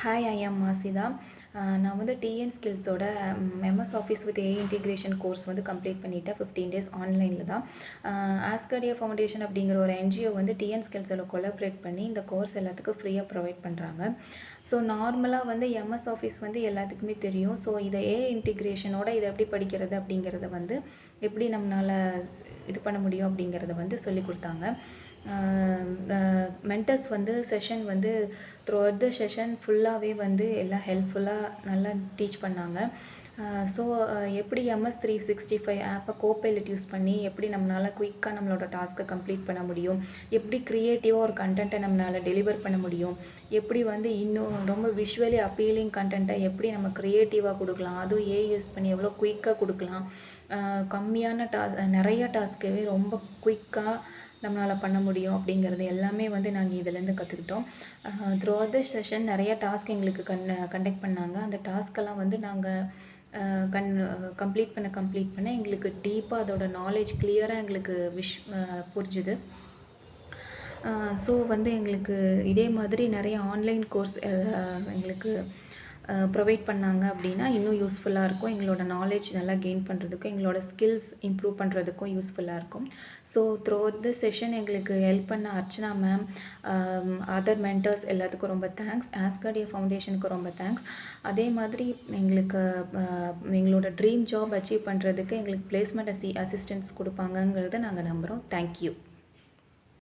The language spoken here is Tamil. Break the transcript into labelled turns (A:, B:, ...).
A: ஹாய், ஐ ஆம் மாசிதா. நான் வந்து டிஎன் ஸ்கில்ஸோட MS office with AI integration course வந்து கம்ப்ளீட் பண்ணிவிட்டேன். 15 days ஆன்லைனில் தான். ஆஸ்கார்டியா ஃபவுண்டேஷன் அப்படிங்கிற ஒரு என்ஜிஓ வந்து டிஎன் ஸ்கில்ஸோட கொலாபரேட் பண்ணி இந்த கோர்ஸ் எல்லாத்துக்கும் ஃப்ரீயாக ப்ரொவைட் பண்ணுறாங்க. ஸோ நார்மலாக வந்து எம்எஸ் ஆஃபீஸ் வந்து எல்லாத்துக்குமே தெரியும். ஸோ இதை ஏஐ இன்டிகிரேஷனோட இதை எப்படி படிக்கிறது அப்படிங்கிறத வந்து எப்படி நம்மளால் இது பண்ண முடியும் அப்படிங்கிறத வந்து சொல்லி கொடுத்தாங்க. மென்டர்ஸ் வந்து செஷன் வந்து த்ரூ அவுட் த செஷன் ஃபுல்லாகவே வந்து எல்லாம் ஹெல்ப்ஃபுல்லாக நல்லா டீச் பண்ணாங்க. ஸோ எப்படி MS365 ஆப்பை கோபைலட் யூஸ் பண்ணி எப்படி நம்மளால் குயிக்காக நம்மளோட டாஸ்க்கை கம்ப்ளீட் பண்ண முடியும், எப்படி க்ரியேட்டிவாக ஒரு கண்டென்ட்டை நம்மளால் டெலிவர் பண்ண முடியும், எப்படி வந்து இன்னும் ரொம்ப விஷுவலி அப்பீலிங் கண்டென்ட்டை எப்படி நம்ம க்ரியேட்டிவாக கொடுக்கலாம், அதுவும் ஏஐ யூஸ் பண்ணி எவ்வளோ குயிக்காக கொடுக்கலாம், கம்மியான நிறைய டாஸ்க்கவே ரொம்ப குயிக்காக நம்மளால் பண்ண முடியும் அப்படிங்கிறது எல்லாமே வந்து நாங்கள் இதிலேருந்து கற்றுக்கிட்டோம். த்ரூ அவுட் த செஷன் நிறைய டாஸ்க் எங்களுக்கு கண்டக்ட் பண்ணாங்க. அந்த டாஸ்க்கெல்லாம் வந்து நாங்கள் கம்ப்ளீட் பண்ண எங்களுக்கு டீப்பாக அதோட நாலேஜ் கிளியராக எங்களுக்கு புரிஞ்சுது. ஸோ வந்து எங்களுக்கு இதே மாதிரி நிறைய ஆன்லைன் கோர்ஸ் எங்களுக்கு ப்ரொவைட் பண்ணாங்க அப்படின்னா இன்னும் யூஸ்ஃபுல்லாக இருக்கும். எங்களோட நாலேஜ் நல்லா கெயின் பண்ணுறதுக்கும் எங்களோட ஸ்கில்ஸ் இம்ப்ரூவ் பண்ணுறதுக்கும் யூஸ்ஃபுல்லாக இருக்கும். ஸோ த்ரூ த செஷன் எங்களுக்கு ஹெல்ப் பண்ண அர்ச்சனா மேம், அதர் மென்டர்ஸ் எல்லாத்துக்கும் ரொம்ப தேங்க்ஸ். ஆஸ்கார்டியா ஃபவுண்டேஷனுக்கு ரொம்ப தேங்க்ஸ். அதே மாதிரி எங்களுக்கு எங்களோட ட்ரீம் ஜாப் அச்சீவ் பண்ணுறதுக்கு எங்களுக்கு பிளேஸ்மெண்ட் அசிஸ்டன்ஸ் கொடுப்பாங்கங்கிறத நாங்கள் நம்புகிறோம். தேங்க்யூ.